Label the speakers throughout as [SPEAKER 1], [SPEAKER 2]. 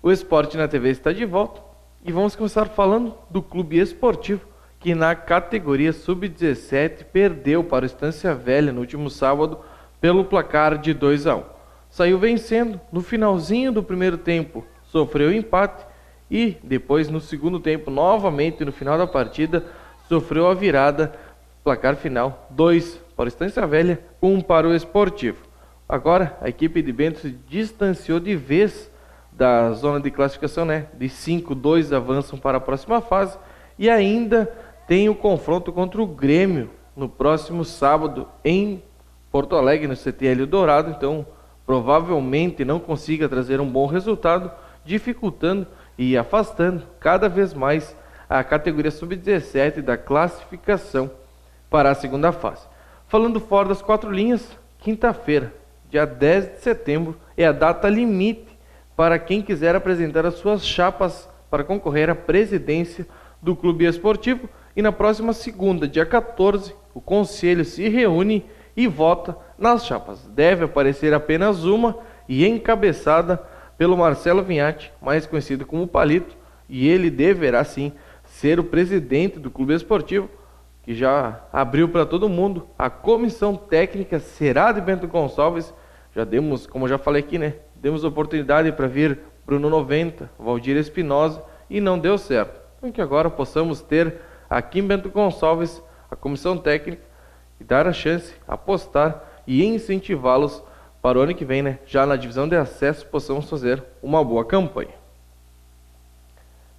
[SPEAKER 1] O Esporte na TV está de volta e vamos começar falando do Clube Esportivo, que na categoria Sub-17 perdeu para o Estância Velha no último sábado pelo placar de 2-1. Saiu vencendo no finalzinho do primeiro tempo, sofreu empate e depois no segundo tempo, novamente no final da partida, sofreu a virada, placar final 2 para o Estância Velha, 1 para o Esportivo. Agora a equipe de Bento se distanciou de vez da zona de classificação, De 5-2 avançam para a próxima fase e ainda tem o confronto contra o Grêmio no próximo sábado em Porto Alegre, no CTL Dourado. Então provavelmente não consiga trazer um bom resultado, dificultando e afastando cada vez mais a categoria Sub-17 da classificação para a segunda fase. Falando fora das quatro linhas, quinta-feira, dia 10 de setembro, é a data limite para quem quiser apresentar as suas chapas para concorrer à presidência do Clube Esportivo. E na próxima segunda, dia 14, o Conselho se reúne e vota nas chapas. Deve aparecer apenas uma e encabeçada pelo Marcelo Vinhati, mais conhecido como Palito, e ele deverá sim ser o presidente do Clube Esportivo, que já abriu para todo mundo. A comissão técnica será de Bento Gonçalves. Já demos, como já falei aqui, demos oportunidade para vir Bruno 90, Valdir Espinosa e não deu certo. Então que agora possamos ter aqui em Bento Gonçalves a comissão técnica e dar a chance, apostar e incentivá-los para o ano que vem, já na divisão de acesso, possamos fazer uma boa campanha.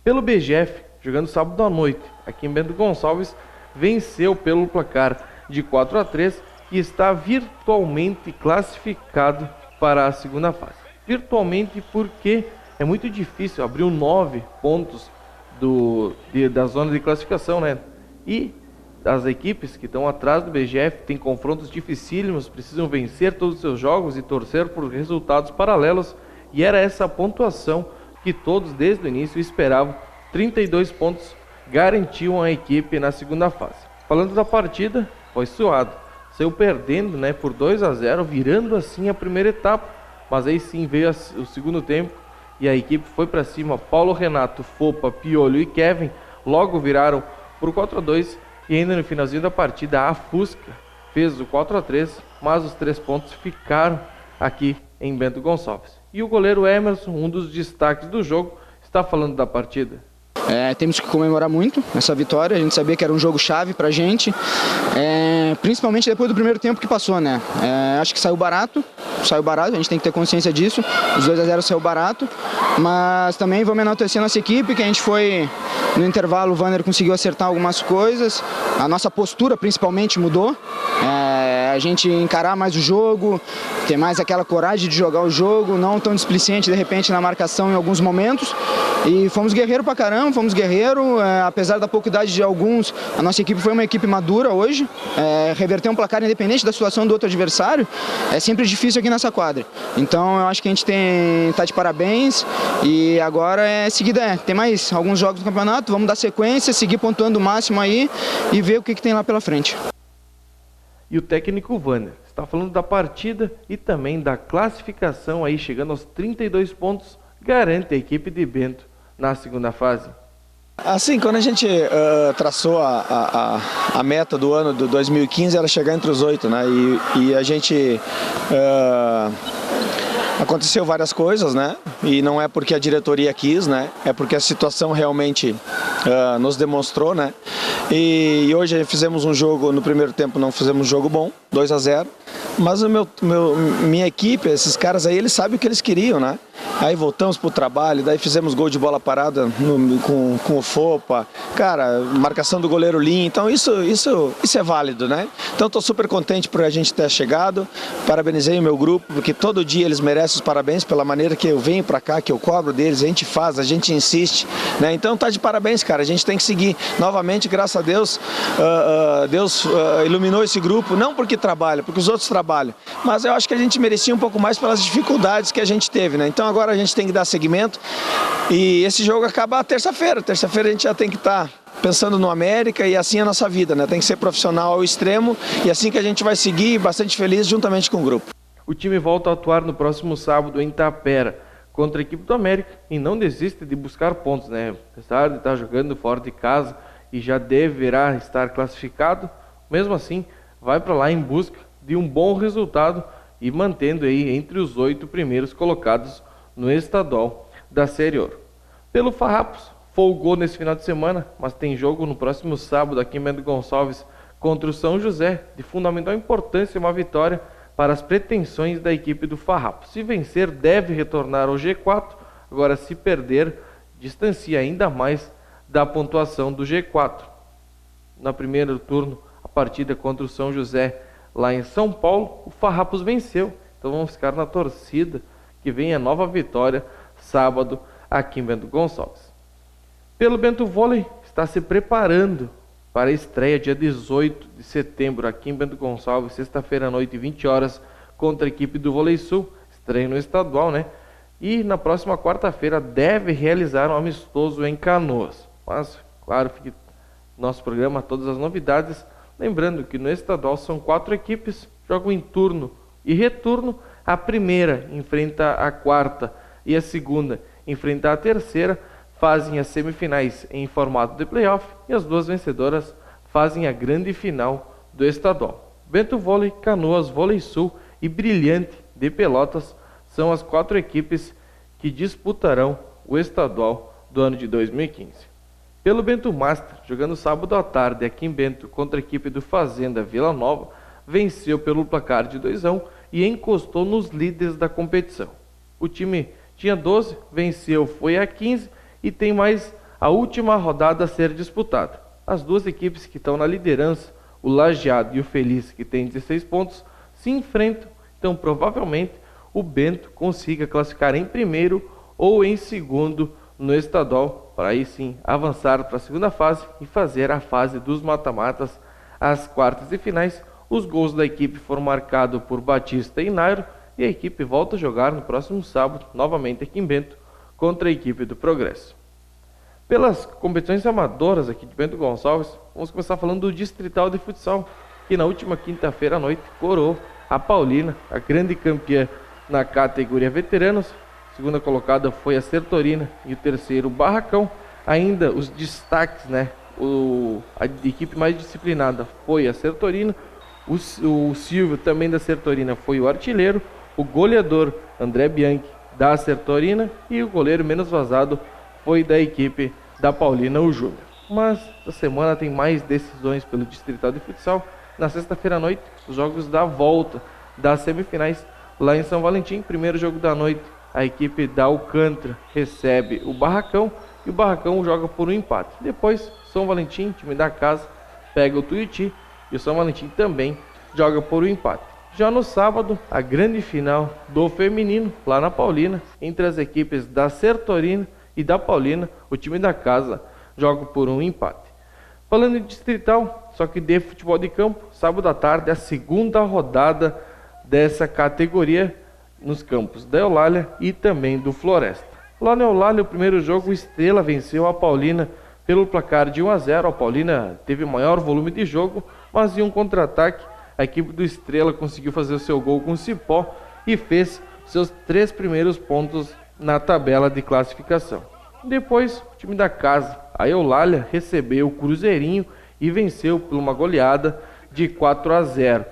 [SPEAKER 1] Pelo BGF, jogando sábado à noite, aqui em Bento Gonçalves, venceu pelo placar de 4-3 e está virtualmente classificado para a segunda fase. Virtualmente porque é muito difícil, abriu 9 pontos da zona de classificação, E as equipes que estão atrás do BGF têm confrontos dificílimos, precisam vencer todos os seus jogos e torcer por resultados paralelos, e era essa a pontuação que todos desde o início esperavam. 32 pontos garantiam a equipe na segunda fase. Falando da partida, foi suado, saiu perdendo por 2-0, virando assim a primeira etapa, mas aí sim veio o segundo tempo e a equipe foi para cima. Paulo Renato, Fopa, Piolho e Kevin logo viraram por 4-2 e ainda no finalzinho da partida a Fusca fez o 4-3, mas os 3 pontos ficaram aqui em Bento Gonçalves. E o goleiro Emerson, um dos destaques do jogo, está falando da partida.
[SPEAKER 2] Temos que comemorar muito essa vitória. A gente sabia que era um jogo chave pra gente, principalmente depois do primeiro tempo que passou, acho que saiu barato, a gente tem que ter consciência disso. Os 2-0 saiu barato, mas também vamos enaltecer nossa equipe, que a gente foi no intervalo, o Vander conseguiu acertar algumas coisas, a nossa postura principalmente mudou, a gente encarar mais o jogo, ter mais aquela coragem de jogar o jogo, não tão displicente de repente na marcação em alguns momentos. E fomos guerreiro pra caramba, apesar da pouca idade de alguns, a nossa equipe foi uma equipe madura hoje. Reverter um placar independente da situação do outro adversário é sempre difícil aqui nessa quadra. Então eu acho que a gente tá de parabéns e agora seguir, tem mais alguns jogos do campeonato, vamos dar sequência, seguir pontuando o máximo aí e ver o que tem lá pela frente.
[SPEAKER 1] E o técnico Vander está falando da partida e também da classificação aí, chegando aos 32 pontos, garante a equipe de Bento na segunda fase.
[SPEAKER 3] Assim, quando a gente traçou a meta do ano de 2015 era chegar entre os 8, E a gente aconteceu várias coisas, E não é porque a diretoria quis, É porque a situação realmente nos demonstrou, E hoje fizemos um jogo, no primeiro tempo não fizemos um jogo bom, 2-0. Mas minha equipe, esses caras aí, eles sabem o que eles queriam, Aí voltamos pro trabalho, daí fizemos gol de bola parada com o Fopa, cara, marcação do goleiro Lin, então isso é válido, Então estou super contente por a gente ter chegado, parabenizei o meu grupo, porque todo dia eles merecem os parabéns pela maneira que eu venho pra cá, que eu cobro deles, a gente faz, a gente insiste, Então tá de parabéns, cara, a gente tem que seguir novamente, graças a Deus, Deus iluminou esse grupo, não porque trabalha, porque os outros trabalham, mas eu acho que a gente merecia um pouco mais pelas dificuldades que a gente teve, Então agora a gente tem que dar seguimento e esse jogo acaba terça-feira. Terça-feira a gente já tem que estar pensando no América e assim é a nossa vida, Tem que ser profissional ao extremo e assim que a gente vai seguir bastante feliz juntamente com o grupo.
[SPEAKER 1] O time volta a atuar no próximo sábado em Tapera contra a equipe do América e não desiste de buscar pontos, né? Apesar de estar jogando fora de casa e já deverá estar classificado, mesmo assim vai para lá em busca de um bom resultado e mantendo aí entre os 8 primeiros colocados no estadual da Série Ouro. Pelo Farrapos, folgou nesse final de semana, mas tem jogo no próximo sábado aqui em Bento Gonçalves contra o São José, de fundamental importância, uma vitória para as pretensões da equipe do Farrapos. Se vencer, deve retornar ao G4, agora se perder, distancia ainda mais da pontuação do G4. No primeiro turno, a partida contra o São José lá em São Paulo, o Farrapos venceu, então vamos ficar na torcida que venha nova vitória sábado aqui em Bento Gonçalves. Pelo Bento Vôlei, está se preparando para a estreia dia 18 de setembro aqui em Bento Gonçalves, sexta-feira à noite, 20 horas, contra a equipe do Vôlei Sul, estreia no estadual, né? E na próxima quarta-feira deve realizar um amistoso em Canoas. Mas, claro, fique nosso programa todas as novidades. Lembrando que no estadual são 4 equipes, jogam em turno e retorno. A primeira enfrenta a quarta e a segunda enfrenta a terceira. Fazem as semifinais em formato de playoff e as 2 vencedoras fazem a grande final do estadual. Bento Vôlei, Canoas, Vôlei Sul e Brilhante de Pelotas são as 4 equipes que disputarão o estadual do ano de 2015. Pelo Bento Master, jogando sábado à tarde aqui em Bento contra a equipe do Fazenda Vila Nova, venceu pelo placar de 2-1 e encostou nos líderes da competição. O time tinha 12, venceu, foi a 15 e tem mais a última rodada a ser disputada. As 2 equipes que estão na liderança, o Lajeado e o Feliz, que tem 16 pontos, se enfrentam, então provavelmente o Bento consiga classificar em primeiro ou em segundo no estadual, para aí sim avançar para a segunda fase e fazer a fase dos mata-matas, as quartas e finais. Os gols da equipe foram marcados por Batista e Nairo e a equipe volta a jogar no próximo sábado, novamente aqui em Bento, contra a equipe do Progresso. Pelas competições amadoras aqui de Bento Gonçalves, vamos começar falando do Distrital de Futsal, que na última quinta-feira à noite coroou a Paulina, a grande campeã na categoria veteranos. A segunda colocada foi a Sertorina e o terceiro o Barracão. Ainda os destaques, né? A equipe mais disciplinada foi a Sertorina. O Silvio, também da Sertorina, foi o artilheiro. O goleador André Bianchi, da Sertorina, e o goleiro menos vazado foi da equipe da Paulina, o Júnior. Mas essa semana tem mais decisões pelo Distrital de Futsal. Na sexta-feira à noite, os jogos da volta das semifinais lá em São Valentim. Primeiro jogo da noite, a equipe da Alcântara recebe o Barracão e o Barracão joga por um empate. Depois, São Valentim, time da casa, pega o Tuiuti e o São Valentim também joga por um empate. Já no sábado, a grande final do feminino, lá na Paulina, entre as equipes da Sertorina e da Paulina, o time da casa joga por um empate. Falando em distrital, só que de futebol de campo, sábado à tarde, a segunda rodada dessa categoria nos campos da Eulália e também do Floresta. Lá na Eulália, o primeiro jogo, o Estrela venceu a Paulina pelo placar de 1-0. A Paulina teve maior volume de jogo, mas em um contra-ataque, a equipe do Estrela conseguiu fazer o seu gol com o Cipó e fez seus 3 primeiros pontos na tabela de classificação. Depois, o time da casa, a Eulália, recebeu o Cruzeirinho e venceu por uma goleada de 4-0.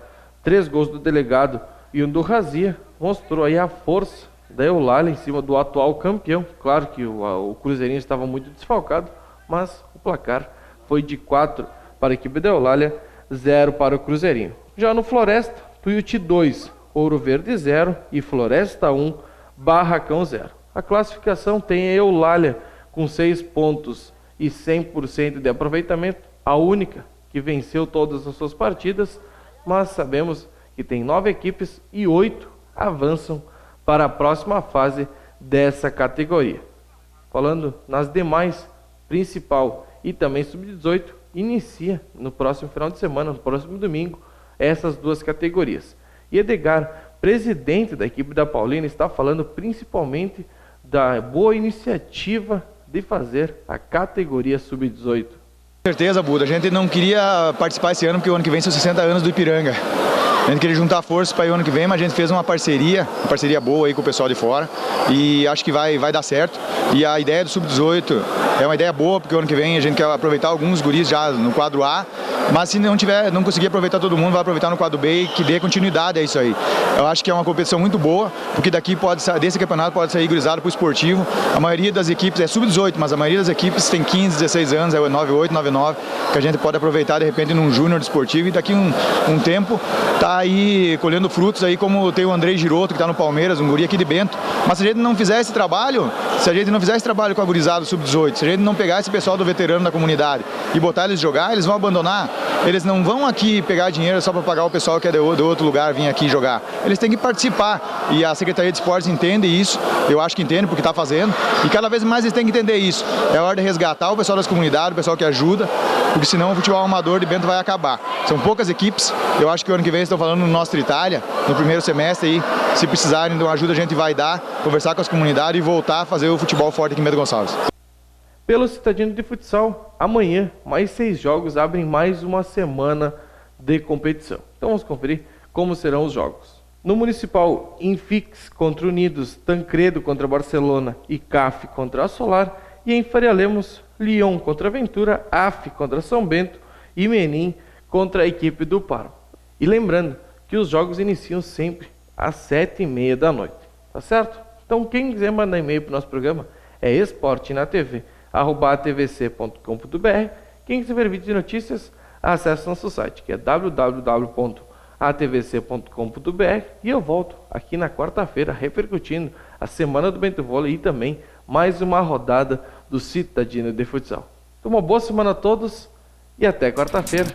[SPEAKER 1] 3 gols do delegado e um do Razia mostrou aí a força da Eulália em cima do atual campeão. Claro que o Cruzeirinho estava muito desfalcado, mas o placar foi de 4 para a equipe da Eulália, 0 para o Cruzeirinho. Já no Floresta, Tuiuti 2, Ouro Verde 0 e Floresta 1, Barracão 0. A classificação tem a Eulália com 6 pontos e 100% de aproveitamento, a única que venceu todas as suas partidas, mas sabemos que tem 9 equipes e 8 avançam para a próxima fase dessa categoria. Falando nas demais, principal e também sub-18, inicia no próximo final de semana, no próximo domingo, essas 2 categorias. E Edgar, presidente da equipe da Paulina, está falando principalmente da boa iniciativa de fazer a categoria sub-18.
[SPEAKER 4] Com certeza, Buda. A gente não queria participar esse ano porque o ano que vem são 60 anos do Ipiranga. A gente queria juntar forças para o ano que vem, mas a gente fez uma parceria boa aí com o pessoal de fora e acho que vai dar certo. E a ideia do Sub-18 é uma ideia boa, porque o ano que vem a gente quer aproveitar alguns guris já no quadro A, mas se não conseguir aproveitar todo mundo, vai aproveitar no quadro B e que dê continuidade a isso aí. Eu acho que é uma competição muito boa, porque daqui desse campeonato pode sair gurizado para o esportivo. A maioria das equipes é Sub-18, mas a maioria das equipes tem 15, 16 anos, é 9-8, 9-9, que a gente pode aproveitar de repente num júnior de esportivo e daqui um tempo tá aí colhendo frutos aí, como tem o Andrei Giroto, que está no Palmeiras, um guri aqui de Bento. Mas se a gente não fizer esse trabalho, com a gurizada Sub-18, se a gente não pegar esse pessoal do veterano da comunidade e botar eles jogar, eles vão abandonar. Eles não vão aqui pegar dinheiro só para pagar o pessoal que é de outro lugar vir aqui jogar. Eles têm que participar e a Secretaria de Esportes entende isso, eu acho que entende porque está fazendo e cada vez mais eles têm que entender isso. É hora de resgatar o pessoal das comunidades, o pessoal que ajuda, porque senão o futebol amador de Bento vai acabar. São poucas equipes, eu acho que o ano que vem estão falando no Nostra Itália, no primeiro semestre aí, se precisarem de uma ajuda a gente vai dar, conversar com as comunidades e voltar a fazer o futebol forte aqui em Bento Gonçalves.
[SPEAKER 1] Pelo Citadino de Futsal, amanhã, mais 6 jogos abrem mais uma semana de competição. Então vamos conferir como serão os jogos. No Municipal, Infix contra Unidos, Tancredo contra Barcelona e CAF contra a Solar. E em Faria Lemos, Lyon contra Ventura, AF contra São Bento e Menin contra a equipe do Paro. E lembrando que os jogos iniciam sempre às 7h30 da noite, tá certo? Então quem quiser mandar e-mail para o nosso programa é esportenatv@atvc.com.br. Quem quiser ver vídeo de notícias, acesse nosso site, que é www.atvc.com.br. E eu volto aqui na quarta-feira repercutindo a semana do Bento Vôlei e também mais uma rodada do Citadino de Futsal. Então, uma boa semana a todos e até quarta-feira.